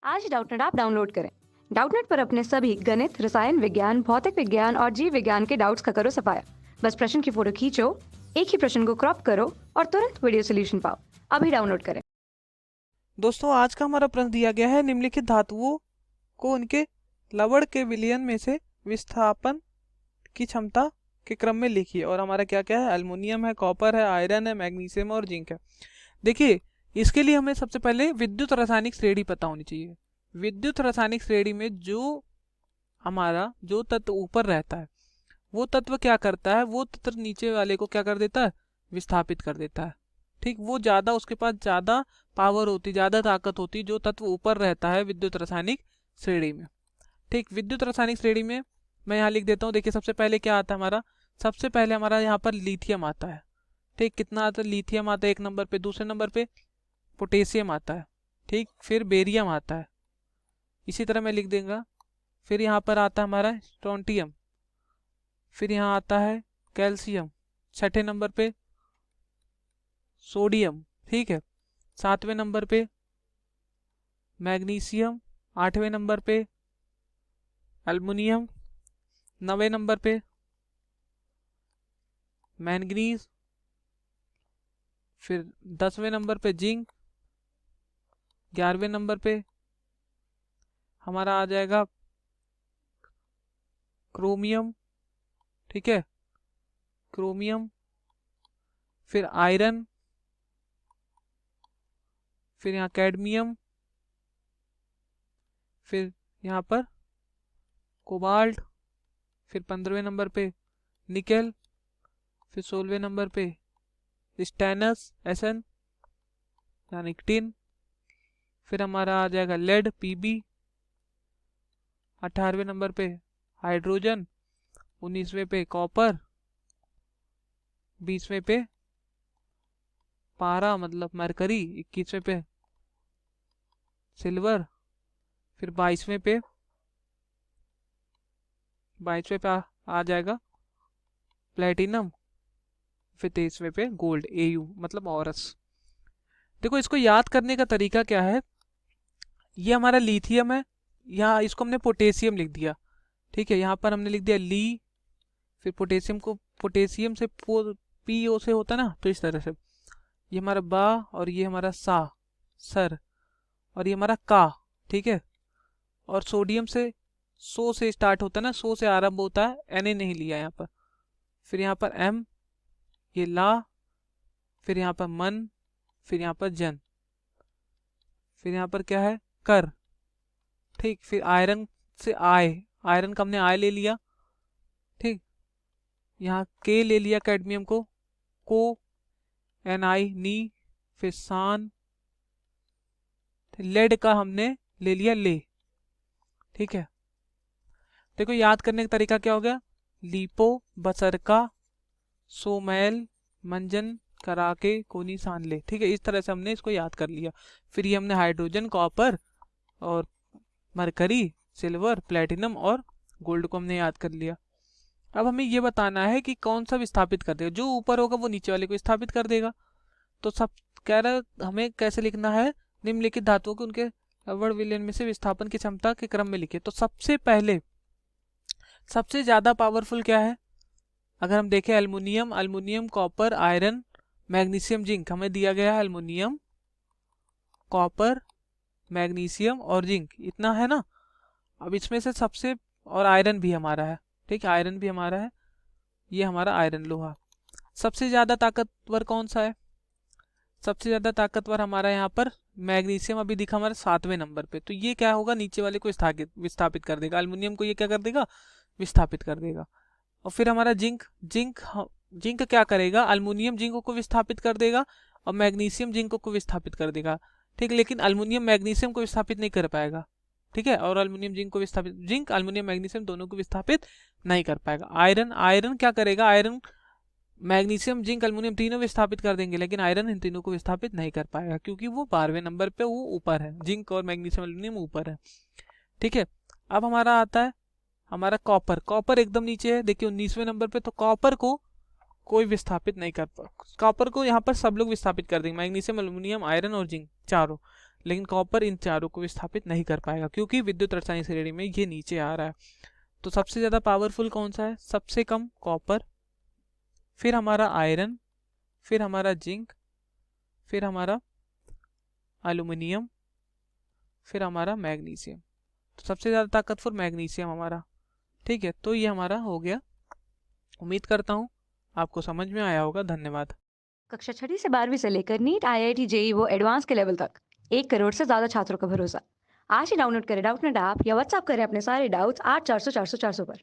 आज Doubtnut app download करें। Doubtnut पर अपने सभी गणित, रसायन विज्ञान, भौतिक विज्ञान और जीव विज्ञान के डाउट्स का करो सफाया। बस प्रश्न की फोटो खींचो, एक ही प्रश्न को क्रॉप करो और तुरंत वीडियो सोल्यूशन पाओ। अभी डाउनलोड करें। दोस्तों, आज का हमारा प्रश्न दिया गया है निम्नलिखित धातुओं को उनके लवण के विलयन में से विस्थापन की क्षमता के क्रम में लिखिए। और हमारा क्या क्या है? एल्युमिनियम है, कॉपर है, आयरन है, मैग्नीशियम और जिंक है। देखिए, इसके लिए हमें सबसे पहले विद्युत रासायनिक श्रेणी पता होनी चाहिए। विद्युत रासायनिक श्रेणी में जो तत्व ऊपर रहता है वो तत्व क्या करता है? वो तत्व नीचे वाले को क्या कर देता है? विस्थापित कर देता है। ठीक, वो ज्यादा, उसके पास ज्यादा पावर होती, ज्यादा ताकत होती जो तत्व ऊपर रहता है विद्युत रासायनिक श्रेणी में। ठीक, विद्युत रासायनिक श्रेणी में मैं यहाँ लिख देता हूँ। देखिए, सबसे पहले क्या आता है हमारा? सबसे पहले हमारा यहाँ पर लिथियम आता है। ठीक, कितना आता है? लिथियम आता है 1 नंबर पे। दूसरे नंबर पे पोटेशियम आता है। ठीक, फिर बेरियम आता है, इसी तरह मैं लिख देंगे। फिर यहाँ पर आता है हमारा स्ट्रोंटियम, फिर यहाँ आता है कैल्शियम, छठे नंबर पे सोडियम। ठीक है, 7वें नंबर पे मैग्नीशियम, 8वें नंबर पे एल्युमिनियम, 9वें नंबर पे मैंगनीज, फिर 10वें नंबर पे जिंक, 11वें नंबर पे हमारा आ जाएगा क्रोमियम। ठीक है, क्रोमियम, फिर आयरन, फिर यहाँ कैडमियम, फिर यहाँ पर कोबाल्ट, फिर 15वें नंबर पे निकेल, फिर 16वें नंबर पे स्टेनस एसन यानी टिन, फिर हमारा आ जाएगा लेड पीबी, 18वें नंबर पे हाइड्रोजन, 19वें पे कॉपर, 20वें पे पारा मतलब मरकरी, 21वें पे सिल्वर, फिर 22वें पे आ जाएगा प्लेटिनम, फिर 23वें पे गोल्ड एयू मतलब ऑरस। देखो, इसको याद करने का तरीका क्या है? ये हमारा लिथियम है, यहाँ इसको हमने पोटेशियम लिख दिया। ठीक है, यहाँ पर हमने लिख दिया ली, फिर पोटेशियम को पोटेशियम से पी ओ से होता ना, तो इस तरह से ये हमारा बा और ये हमारा सा सर और ये हमारा का। ठीक है, और सोडियम से सो से स्टार्ट होता है ना, सो से आरंभ होता है, एन नहीं लिया यहाँ पर। फिर यहाँ पर एम, ये ला, फिर यहाँ पर मन, फिर यहाँ पर जन, फिर यहाँ पर क्या है? कर। ठीक, फिर आयरन से आय, आयरन का हमने आय ले लिया। ठीक, यहाँ के ले लिया कैडमियम को एन आई नी, फिर सान, लेड का हमने ले लिया ले। ठीक है, देखो याद करने का तरीका क्या हो गया? लीपो, बसरका, सोमैल, मंजन, कराके, कोनी, सानले। ठीक है, इस तरह से हमने इसको याद कर लिया। फिर ये हमने हाइड्रोजन, कॉपर और मरकरी, सिल्वर, प्लेटिनम और गोल्ड को हमने याद कर लिया। अब हमें ये बताना है कि कौन सा विस्थापित कर देगा। जो ऊपर होगा वो नीचे वाले को विस्थापित कर देगा। तो सब कह रहा है हमें कैसे लिखना है? निम्नलिखित धातुओं के उनके लवण विलयन में से विस्थापन की क्षमता के क्रम में लिखे। तो सबसे पहले सबसे ज्यादा पावरफुल क्या है? अगर हम देखें aluminium, copper, iron, magnesium, zinc, हमें दिया गया है एल्युमिनियम, कॉपर, मैग्नीशियम और जिंक, इतना है ना। अब इसमें से सबसे, और आयरन भी हमारा है। ठीक है, आयरन भी हमारा है, ये हमारा आयरन लोहा। सबसे ज्यादा ताकतवर कौन सा है? सबसे ज्यादा ताकतवर हमारा यहाँ पर मैग्नीशियम अभी दिखा हमारा 7वें नंबर पे। तो ये क्या होगा? नीचे वाले को विस्थापित कर देगा। एल्युमिनियम को ये क्या कर देगा? विस्थापित कर देगा। और फिर हमारा जिंक क्या करेगा? एल्युमिनियम जिंक को विस्थापित कर देगा और मैग्नीशियम जिंक को विस्थापित कर देगा। ठीक, लेकिन एल्युमिनियम मैग्नीशियम को विस्थापित नहीं कर पाएगा। ठीक है, और एल्युमिनियम जिंक को विस्थापित, जिंक एल्युमिनियम मैग्नीशियम दोनों को विस्थापित नहीं कर पाएगा। आयरन क्या करेगा? आयरन मैग्नीशियम, जिंक, एल्युमिनियम तीनों विस्थापित कर देंगे, लेकिन आयरन इन तीनों को विस्थापित नहीं कर पाएगा क्योंकि वो 12वें नंबर पे वो ऊपर है। जिंक और मैग्नीशियम, एल्युमिनियम ऊपर है। ठीक है, अब हमारा आता है हमारा कॉपर एकदम नीचे है। देखिए 19वें नंबर पे। तो कॉपर को कोई विस्थापित नहीं कर पा, कॉपर को यहाँ पर सब लोग विस्थापित कर देंगे, मैग्नीशियम, एल्युमिनियम, आयरन और जिंक चारों। लेकिन कॉपर इन चारों को विस्थापित नहीं कर पाएगा क्योंकि विद्युत रासायनिक श्रेणी में ये नीचे आ रहा है। तो सबसे ज़्यादा पावरफुल कौन सा है? सबसे कम कॉपर, फिर हमारा आयरन, फिर हमारा जिंक, फिर हमारा एल्युमिनियम, फिर हमारा मैग्नीशियम। तो सबसे ज़्यादा ताकतवर मैग्नीशियम हमारा। ठीक है, तो ये हमारा हो गया। उम्मीद करता हूँ आपको समझ में आया होगा। धन्यवाद। कक्षा 6ठी से 12वीं से लेकर नीट, IIT, जेई वो एडवांस के लेवल तक 1 करोड़ से ज़्यादा छात्रों का भरोसा। आज ही डाउनलोड करें डाउटनेट ऐप या व्हाट्सएप करें अपने सारे डाउट्स 8400 400 400 पर।